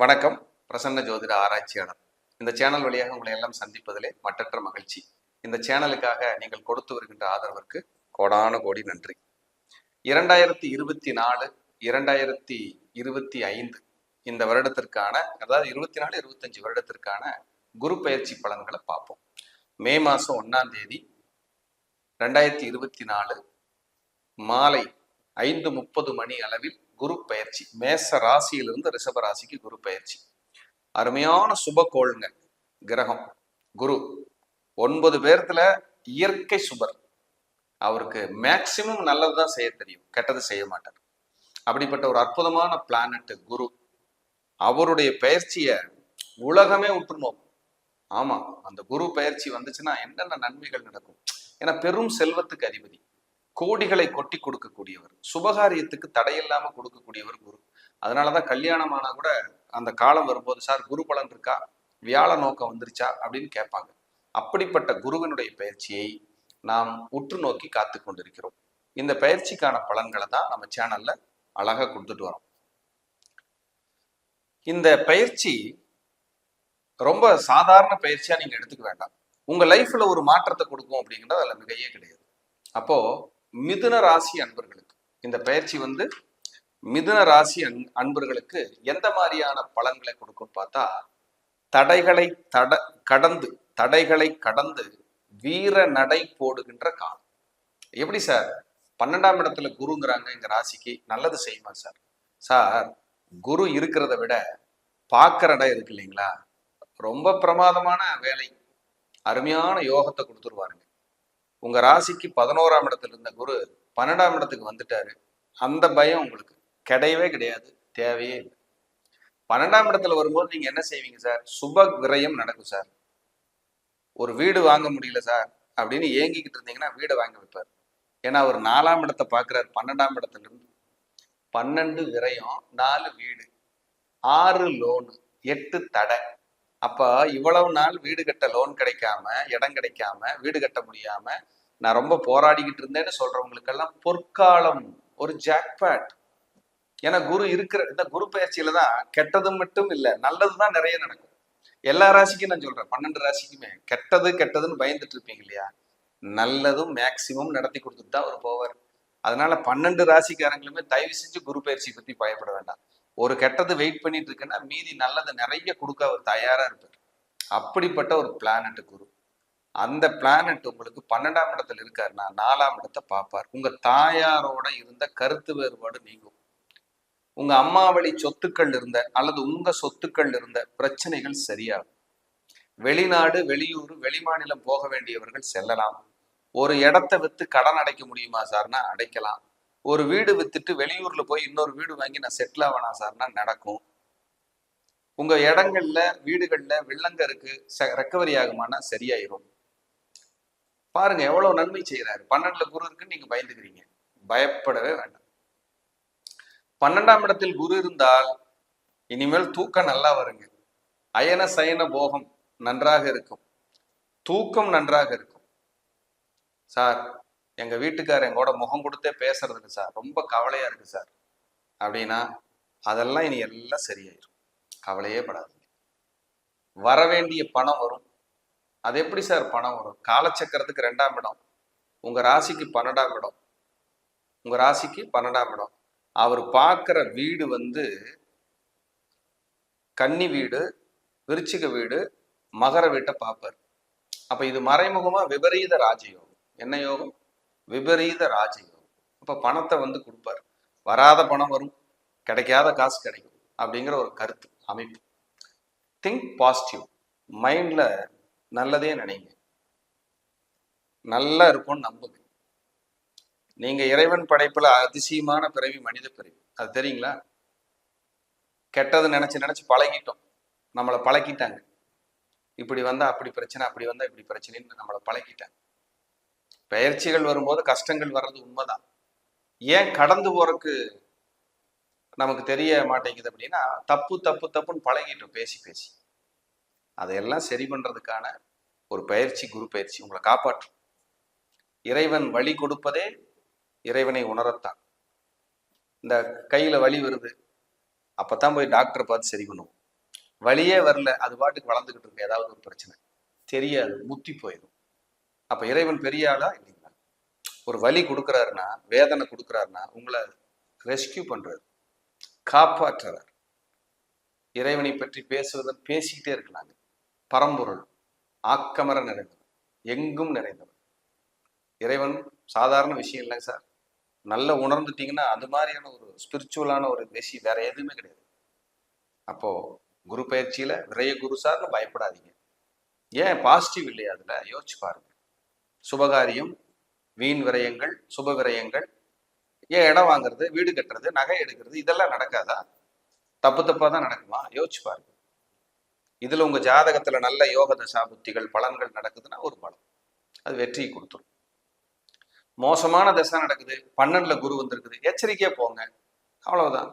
வணக்கம். பிரசன்ன ஜோதிட ஆராய்ச்சியாளர். இந்த சேனல் வழியாக உங்களை எல்லாம் சந்திப்பதிலே மட்டற்ற மகிழ்ச்சி. இந்த சேனலுக்காக நீங்கள் கொடுத்து வருகின்ற ஆதரவிற்கு கோடான கோடி நன்றி. 2024 2025 இந்த வருடத்திற்கான, அதாவது 24 25 வருடத்திற்கான குரு பயிற்சி பலன்களை பார்ப்போம். மே மாசம் 1ஆம் தேதி 2024 மாலை 5:30 மணி அளவில் குரு பயிற்சி. மேச ராசியிலிருந்து ரிஷப ராசிக்கு குரு பயிற்சி. அருமையான சுபக்கோளுங்க. கிரகம் குரு 9 பேர்த்துல இயற்கை சுபர். அவருக்கு மேக்சிமம் நல்லதுதான் செய்ய தெரியும், கெட்டது செய்ய மாட்டார். அப்படிப்பட்ட ஒரு அற்புதமான பிளானட் குரு. அவருடைய பயிற்சியை உலகமே உற்று நோக்கும். ஆமா, அந்த குரு பயிற்சி வந்துச்சுன்னா என்னென்ன நன்மைகள் நடக்கும்? ஏன்னா பெரும் செல்வத்துக்கு அதிபதி, கோடிகளை கொட்டி கொடுக்கக்கூடியவர், சுபகாரியத்துக்கு தடையில்லாம கொடுக்கக்கூடியவர் குரு. அதனாலதான் கல்யாணமானா கூட அந்த காலம் வரும்போது, சார் குரு பலன் இருக்கா, வியாழ நோக்கம் வந்துருச்சா அப்படின்னு கேட்பாங்க. அப்படிப்பட்ட குருவினுடைய பயிற்சியை நாம் உற்று நோக்கி காத்து கொண்டிருக்கிறோம். இந்த பயிற்சிக்கான பலன்களை தான் நம்ம சேனல்ல அழகா கொடுத்துட்டு வரோம். இந்த பயிற்சி ரொம்ப சாதாரண பயிற்சியா நீங்க எடுத்துக்க வேண்டாம். உங்க லைஃப்ல ஒரு மாற்றத்தை கொடுக்கும் அப்படிங்கிறது அதுல மிகையே கிடையாது. அப்போ மிதுன ராசி அன்பர்களுக்கு இந்த பயிற்சி மிதுன ராசி அன்பர்களுக்கு எந்த மாதிரியான பலன்களை கொடுக்கும் பார்த்தா, தடைகளை கடந்து வீர நடை போடுகின்ற காலம். எப்படி சார் 12ஆம் இடத்துல குருங்கிறாங்க, எங்க ராசிக்கு நல்லது செய்யுமா சார்? சார் குரு இருக்கிறத விட பார்க்கிற இடம் இருக்கு இல்லைங்களா, ரொம்ப பிரமாதமான வேலை, அருமையான யோகத்தை கொடுத்துருவாருங்க. உங்க ராசிக்கு 11ஆம் இடத்துல இருந்த குரு 12ஆம் இடத்துக்கு வந்துட்டாரு. அந்த பயம் உங்களுக்கு கிடையவே கிடையாது, தேவையே இல்லை. 12ஆம் இடத்துல வரும்போது நீங்க என்ன செய்வீங்க சார்? சுப விரயம் நடக்கும் சார். ஒரு வீடு வாங்க முடியல சார் அப்படின்னு ஏங்கிக்கிட்டு இருந்தீங்கன்னா வீடை வாங்க வைப்பார். ஏன்னா அவர் 4ஆம் இடத்தை பார்க்கிறார். 12ஆம் இடத்துல இருந்து 12 விரயம், 4 வீடு, 6 லோனு, 8 தடை. அப்ப இவ்வளவு நாள் வீடு கட்ட லோன் கிடைக்காம, இடம் கிடைக்காம, வீடு கட்ட முடியாம நான் ரொம்ப போராடிக்கிட்டு இருந்தேன்னு சொல்றவங்களுக்கெல்லாம் பொற்காலம், ஒரு ஜாக்பாட். ஏன்னா குரு இருக்கிற இந்த குரு பயிற்சியில தான் கெட்டது மட்டும் இல்லை, நல்லதுதான் நிறைய நடக்கும். எல்லா ராசிக்கும் நான் சொல்றேன், 12 ராசிக்குமே கெட்டதுன்னு பயந்துட்டு இருப்பீங்க இல்லையா, நல்லதும் மேக்சிமம் நடத்தி கொடுத்துட்டு தான் அவர் போவார். அதனால 12 ராசிக்காரங்களுமே தயவு செஞ்சு குரு பயிற்சி பத்தி பயப்பட வேண்டாம். ஒரு கெட்டது வெயிட் பண்ணிட்டு இருக்குன்னா மீதி நல்லது நிறைய கொடுக்க அவர் தயாரா இருப்பார். அப்படிப்பட்ட ஒரு பிளானட் குரு. அந்த பிளானட் உங்களுக்கு 12ஆம் இடத்துல இருக்காருன்னா 4ஆம் இடத்தை பார்ப்பார். உங்க தாயாரோட இருந்த கருத்து வேறுபாடு நீங்கும். உங்க அம்மா வழி சொத்துக்கள் இருந்த அல்லது உங்க சொத்துக்கள் இருந்த பிரச்சனைகள் சரியாகும். வெளிநாடு, வெளியூர், வெளிமாநிலம் போக வேண்டியவர்கள் செல்லலாம். ஒரு இடத்தை வித்து கடன் அடைக்க முடியுமா சார்னா அடைக்கலாம். ஒரு வீடு வித்துட்டு வெளியூர்ல போய் இன்னொரு வீடு வாங்கி நான் செட்டில் ஆகணும் சார்னா நடக்கும். உங்க இடங்கள்ல வீடுகள்ல வில்லங்க இருக்கு, ரெக்கவரி ஆகுமானா சரியாயிரும். பாருங்க எவ்வளவு நன்மை செய்யறாரு. 12ல குரு இருக்குன்னு நீங்க பயந்துக்கிறீங்க, பயப்படவே வேண்டாம். 12ஆம் இடத்தில் குரு இருந்தால் இனிமேல் தூக்கம் நல்லா வருங்க. அயன சயன போகம் நன்றாக இருக்கும், தூக்கம் நன்றாக இருக்கும். சார் எங்க வீட்டுக்காரர் எங்கூட முகம் கொடுத்தே பேசுறதுக்கு சார் ரொம்ப கவலையா இருக்கு சார் அப்படின்னா அதெல்லாம் இனி எல்லாம் சரியாயிரும், கவலையே படாதீங்க. வர வேண்டிய பணம் வரும். அது எப்படி சார் பணம் வரும்? காலச்சக்கரத்துக்கு 2ஆம் இடம், உங்க ராசிக்கு 12ஆம் இடம், உங்க ராசிக்கு 12ஆம் இடம். அவர் பார்க்கிற வீடு கன்னி வீடு, விருச்சிக வீடு, மகர வீட்டை பார்ப்பார். அப்ப இது மறைமுகமா விபரீத ராஜயோகம். என்ன யோகம்? விபரீத ராஜயோகம். அப்ப பணத்தை கொடுப்பார். வராத பணம் வரும், கிடைக்காத காசு கிடைக்கும் அப்படிங்கிற ஒரு கருத்து அமைப்பு. திங்க் பாசிட்டிவ், மைண்ட்ல நல்லதே நினைங்க, நல்லா இருக்கும்னு நம்புங்க. நீங்க இறைவன் படைப்புல அதிசயமான பிறவி மனித பிறவி, அது தெரியுங்களா? கெட்டது நினைச்சு பழகிட்டோம், நம்மளை பழக்கிட்டாங்க. இப்படி வந்தா அப்படி பிரச்சனை, அப்படி வந்தா இப்படி பிரச்சனைன்னு நம்மளை பழக்கிட்டாங்க. பயிற்சிகள் வரும்போது கஷ்டங்கள் வர்றது உண்மைதான். ஏன் கடந்து போறதுக்கு நமக்கு தெரிய மாட்டேங்குது அப்படின்னா, தப்புன்னு பழகிட்டோம் பேசி பேசி. அதையெல்லாம் சரி பண்றதுக்கான ஒரு பயிற்சி குரு பயிற்சி உங்களை காப்பாற்றும். இறைவன் வழி கொடுப்பதே இறைவனை உணரத்தான். இந்த கையில வலி வருது, அப்பதான் போய் டாக்டரை பார்த்து சரி பண்ணுவோம். வழியே வரல, அது பாட்டுக்கு வளர்ந்துகிட்டு இருக்கு, ஏதாவது ஒரு பிரச்சனை தெரியாது, முத்தி போயிடும். அப்ப இறைவன் பெரிய ஆளா இல்லைங்களா? ஒரு வலி கொடுக்குறாருன்னா, வேதனை கொடுக்குறாருன்னா உங்களை ரெஸ்கியூ பண்றாரு, காப்பாற்றுறார். இறைவனை பற்றி பேசுவதன் பேசிக்கிட்டே இருக்கலாங்க. பரம்பொருள் ஆக்கமர நிறைந்தவன், எங்கும் நிறைந்தவன். இறைவன் சாதாரண விஷயம் இல்லைங்க சார். நல்லா உணர்ந்துட்டீங்கன்னா அது மாதிரியான ஒரு ஸ்பிரிச்சுவலான ஒரு விஷயம் வேற எதுவுமே கிடையாது. அப்போ குரு பயிற்சியில விரைய குரு சார்னு பயப்படாதீங்க. ஏன் பாசிட்டிவ் இல்லையா? அதுல யோசிச்சு பாருங்க. சுபகாரியம், வீண் விரயங்கள், சுப விரயங்கள், ஏன் இடம் வாங்குறது, வீடு கட்டுறது, நகை எடுக்கிறது, இதெல்லாம் நடக்காதா? தப்பு தப்பா தான் நடக்குமா? யோசிச்சு பாருங்க. இதுல உங்க ஜாதகத்துல நல்ல யோக தசா புத்திகள் பலன்கள் நடக்குதுன்னா ஒரு பலம், அது வெற்றியை கொடுத்துரும். மோசமான தசை நடக்குது, 12ல குரு வந்திருக்குது, எச்சரிக்கையா போங்க, அவ்வளவுதான்.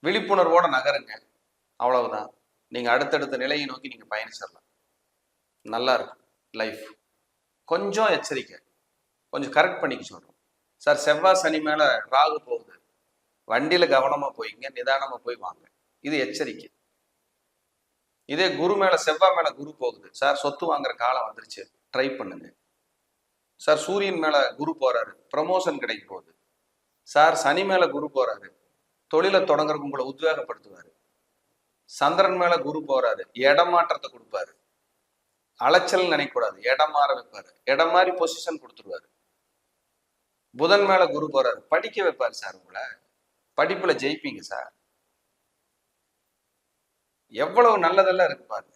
விழிப்புணர்வோட நகருங்க, அவ்வளவுதான். நீங்க அடுத்தடுத்த நிலையை நோக்கி நீங்க பயணிச்சிடலாம். நல்லா இருக்கும் லைஃப். கொஞ்சம் எச்சரிக்கை, கொஞ்சம் கரெக்ட் பண்ணிக்க சொல்றோம் சார். செவ்வாய் சனி மேல ராகு போகுது, வண்டியில கவனமா போய்ங்க, நிதானமா போய் வாங்க, இது எச்சரிக்கை. இதே குரு மேல செவ்வாய் மேல குரு போகுது சார், சொத்து வாங்குற காலம் வந்துருச்சு, ட்ரை பண்ணுங்க சார். சூரியன் மேல குரு போறாரு, ப்ரமோஷன் கிடைக்க போகுது சார். சனி மேல குரு போறாரு, தொழிலை தொடங்குறதுக்கு உங்களை உத்வேகப்படுத்துவாரு. சந்திரன் மேல குரு போறாரு, இடமாற்றத்தை கொடுப்பாரு. அலைச்சல் நினைக்கக்கூடாது, இடம் மாற வைப்பாரு, இடம் மாறி பொசிஷன் கொடுத்துருவாரு. புதன் மேல குரு போறாரு, படிக்க வைப்பாரு சார். உங்களை படிப்புல ஜெயிப்பீங்க சார். எவ்வளவு நல்லதெல்லாம் இருக்கு பாருங்க.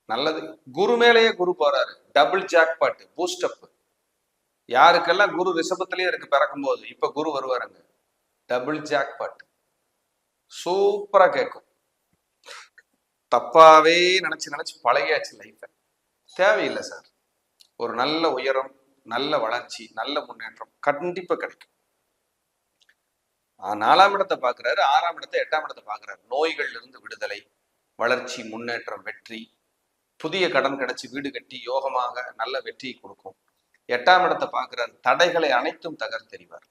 நல்லது. குரு மேலேயே குரு போறாரு, டபுள் ஜாக்பாட், பூஸ்டப். யாருக்கெல்லாம் குரு ரிஷபத்திலேயே இருக்கு பிறக்கும் போது, இப்ப குரு வருவாருங்க, டபுள் ஜாக்பாட். சூப்பரா கேட்கும். தப்பாவே நினைச்சு நினைச்சு பழகியாச்சு லைஃப. தேவையில்லை சார். ஒரு நல்ல உயரம், நல்ல வளர்ச்சி, நல்ல முன்னேற்றம் கண்டிப்பா கிடைக்கும். 4ஆம் இடத்தை பாக்குறாரு, 6ஆம் இடத்தை 8ஆம் இடத்தை பாக்குறாரு. நோய்கள்ல இருந்து விடுதலை, வளர்ச்சி, முன்னேற்றம், வெற்றி. புதிய கடன் கிடைச்சி வீடு கட்டி யோகமாக நல்ல வெற்றியை கொடுக்கும். 8ஆம் இடத்தை பாக்குறாரு, தடைகளை அனைத்தும் தகர்த்தெறிவார்.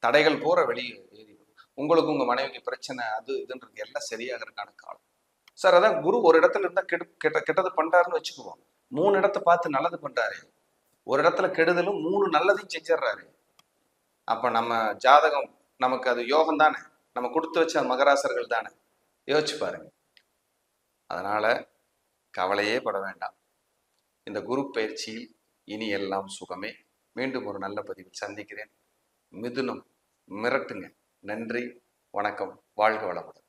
தடைகள் போற வெளியே ஏறி உங்களுக்கு உங்க மனைவிக்கு பிரச்சனை அது இதுன்றது எல்லாம் சரியாகிறதுக்கான காலம் சார். அதான் குரு ஒரு இடத்துல இருந்தா கெட்டது பண்றாருன்னு வச்சுக்குவோம். 3 இடத்தை பார்த்து நல்லது பண்றாரு, ஒரு இடத்துல கெடுதலும் 3 நல்லதையும் செஞ்சிடறாரு. அப்ப நம்ம ஜாதகம் நமக்கு அது யோகம் தானே, நம்ம கொடுத்து வச்ச மகராசர்கள் தானே. யோசிச்சு பாருங்க. அதனால கவலையே பட வேண்டாம். இந்த குரு பயிற்சியில் இனி எல்லாம் சுகமே. மீண்டும் ஒரு நல்ல பதிவில் சந்திக்கிறேன். மிதுனம் மிரட்டுங்க. நன்றி, வணக்கம், வாழ்க வளமுடன்.